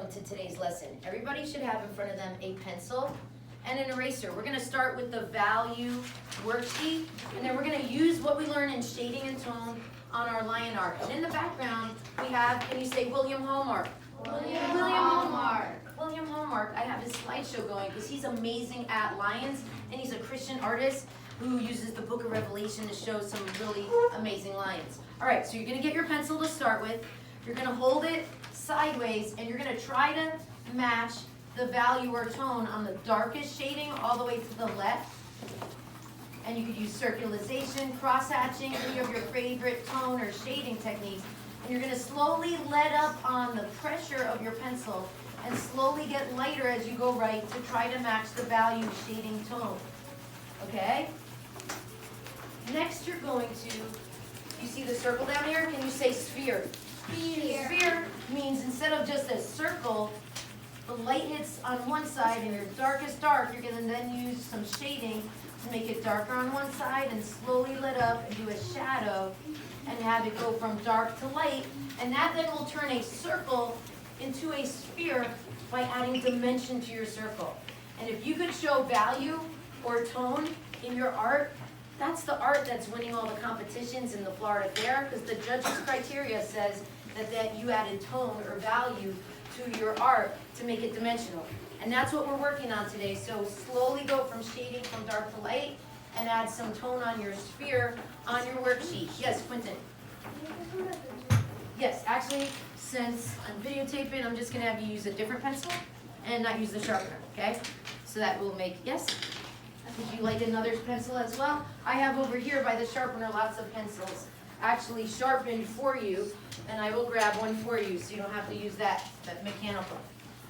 welcome to today's lesson. Everybody should have in front of them a pencil and an eraser. We're going to start with the value worksheet, and then we're going to use what we learn in shading and tone on our lion art. And in the background, we have, can you say William Hallmark? William Hallmark. William Hallmark. I have his slideshow going because he's amazing at lions, and he's a Christian artist who uses the book of Revelation to show some really amazing lions. All right, so you're going to get your pencil to start with. You're going to hold it sideways, and you're going to try to match the value or tone on the darkest shading all the way to the left. And you could use circularization, cross-hatching, any of your favorite tone or shading techniques. And you're going to slowly let up on the pressure of your pencil and slowly get lighter as you go right to try to match the value shading tone. Okay? Next you're going to, you see the circle down here? Can you say sphere? Sphere. Sphere means instead of just a circle, the light hits on one side and your darkest dark, you're going to then use some shading to make it darker on one side and slowly lit up and do a shadow and have it go from dark to light. And that then will turn a circle into a sphere by adding dimension to your circle. And if you could show value or tone in your art, that's the art that's winning all the competitions in the Florida Fair, because the judges' criteria says that you added tone or value to your art to make it dimensional. And that's what we're working on today. So slowly go from shading from dark to light and add some tone on your sphere on your worksheet. Yes, Quentin? Yes, actually, since I'm videotaping, I'm just going to have you use a different pencil and not use the sharpener, okay? So that will make, yes? Would you like another pencil as well? I have over here by the sharpener lots of pencils actually sharpened for you, and I will grab one for you so you don't have to use that mechanical.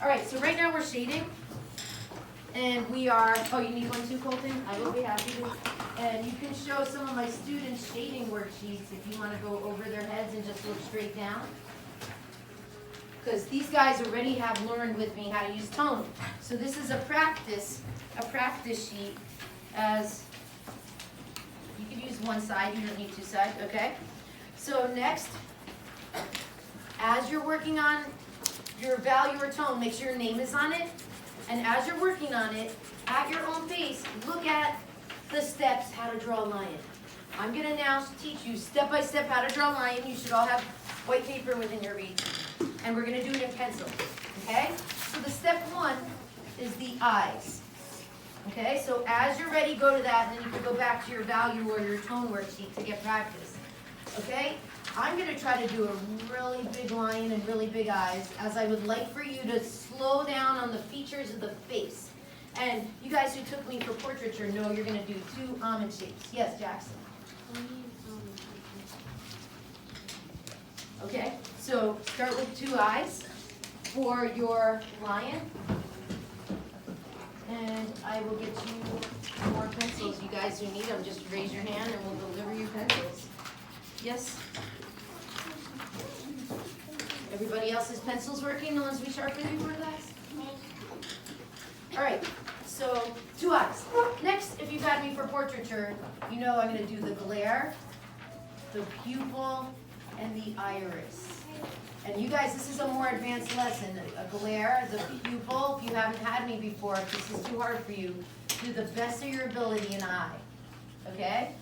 All right, so right now we're shading, and we are, oh, you need one too, Colton? I will be happy to. And you can show some of my students' shading worksheets if you want to go over their heads and just look straight down. Because these guys already have learned with me how to use tone. So this is a practice sheet, as you can use one side, you don't need two sides, okay? So next, as you're working on your value or tone, make sure your name is on it. And as you're working on it, at your own pace, look at the steps how to draw a lion. I'm going to now teach you step by step how to draw a lion. You should all have white paper within your reach. And we're going to do it in pencil, okay? So the step one is the eyes. Okay, so as you're ready, go to that, and then you can go back to your value or your tone worksheet to get practice. Okay, I'm going to try to do a really big lion and really big eyes, as I would like for you to slow down on the features of the face. And you guys who took me for portraiture know you're going to do two almond shapes. Yes, Jackson? Okay, so start with two eyes for your lion. And I will get you more pencils. You guys who need them, just raise your hand and we'll deliver you pencils. Yes? Everybody else's pencils working, the ones we sharpened before, guys? All right, so two eyes. Next, if you've had me for portraiture, you know I'm going to do the glare, the pupil, and the iris. And you guys, this is a more advanced lesson. A glare, the pupil, if you haven't had me before, if this is too hard for you, do the best of your ability in eye. Okay?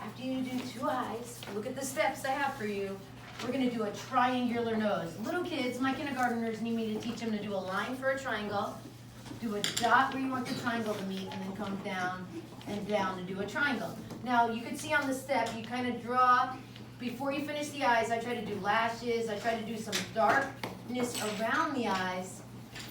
After you do two eyes, look at the steps I have for you. We're going to do a triangular nose. Little kids, my kindergartners need me to teach them to do a line for a triangle, do a dot where you want the triangle to meet, and then come down and down to do a triangle. Now, you can see on the step, you kind of draw. Before you finish the eyes, I try to do lashes. I try to do some darkness around the eyes,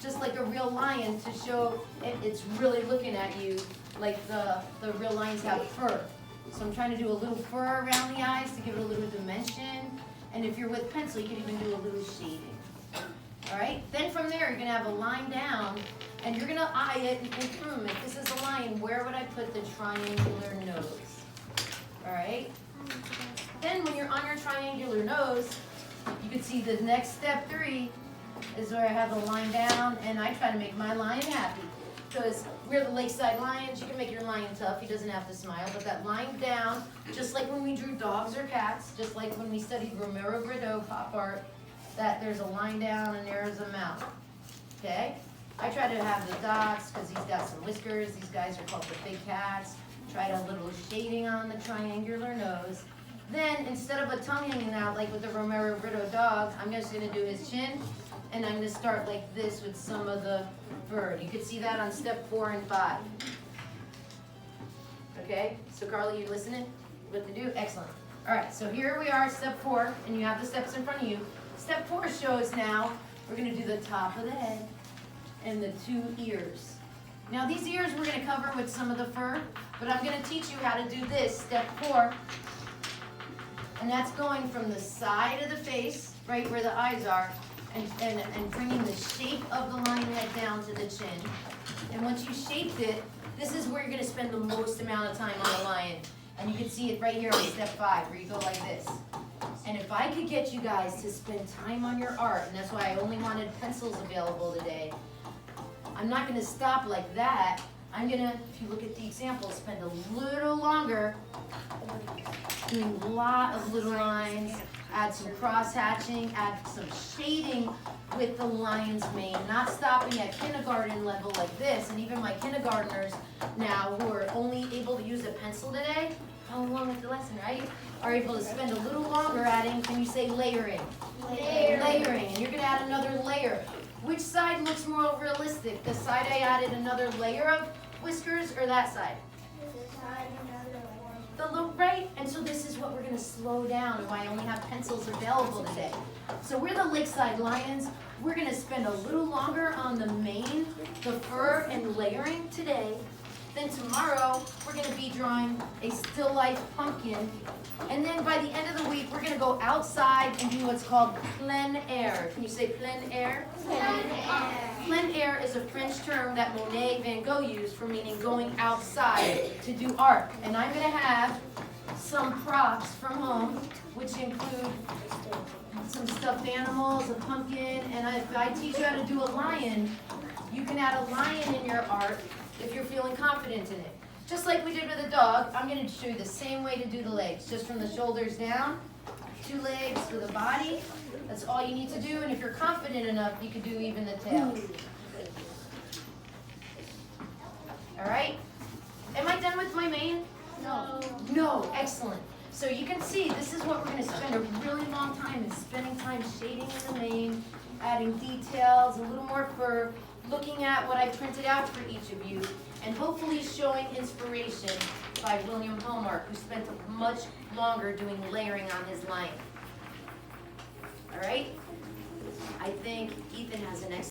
just like a real lion, to show it's really looking at you like the real lions have fur. So I'm trying to do a little fur around the eyes to give it a little dimension. And if you're with pencil, you can even do a little shading. All right? Then from there, you're going to have a line down, and you're going to eye it and think, if this is a lion, where would I put the triangular nose? All right? Then when you're on your triangular nose, you can see the next step 3 is where I have the line down, and I try to make my lion happy. Because we're the Lakeside Lions, you can make your lion tough, he doesn't have to smile, but that line down, just like when we drew dogs or cats, just like when we studied Romero Grado pop art, that there's a line down and there's a mouth, okay? I try to have the dots because he's got some whiskers. These guys are called the big cats. Tried a little shading on the triangular nose. Then, instead of a tongue hanging out like with the Romero Brito dog, I'm just gonna do his chin, and I'm gonna start like this with some of the bird. You can see that on step 4 and 5. Okay, so Carly, you listening? What to do? Excellent. All right, so here we are, step 4, and you have the steps in front of you. Step 4 shows now, we're gonna do the top of the head and the 2 ears. Now these ears we're gonna cover with some of the fur, but I'm gonna teach you how to do this, step 4. And that's going from the side of the face, right where the eyes are, and bringing the shape of the lion head down to the chin. And once you shaped it, this is where you're gonna spend the most amount of time on the lion. And you can see it right here on step 5, where you go like this. And if I could get you guys to spend time on your art, and that's why I only wanted pencils available today, I'm not gonna stop like that. I'm gonna, if you look at the example, spend a little longer doing a lot of little lines, add some cross-hatching, add some shading with the lion's mane, not stopping at kindergarten level like this. And even my kindergartners now, who are only able to use a pencil today, along with the lesson, right, are able to spend a little longer adding, can you say layering? Layering, and you're gonna add another layer. Which side looks more realistic? The side I added another layer of whiskers, or that side? The look, right? And so this is what we're gonna slow down, and why I only have pencils available today. So we're the Lakeside Lions. We're gonna spend a little longer on the mane, the fur, and layering today. Then tomorrow, we're gonna be drawing a still life pumpkin. And then by the end of the week, we're gonna go outside and do what's called plein air. Can you say plein air? Plein air. Plein air is a French term that Monet Van Gogh used for meaning going outside to do art. And I'm gonna have some props from home, which include some stuffed animals, a pumpkin, and if I teach you how to do a lion, you can add a lion in your art if you're feeling confident in it. Just like we did with the dog, I'm going to show you the same way to do the legs. Just from the shoulders down, 2 legs for the body. That's all you need to do, and if you're confident enough, you could do even the tail. All right? Am I done with my mane? No. No, excellent. So you can see, this is what we're going to spend a really long time in, spending time shading in the mane, adding details, a little more fur, looking at what I printed out for each of you, and hopefully showing inspiration by William Hallmark, who spent much longer doing layering on his lion. All right? I think Ethan has an excellent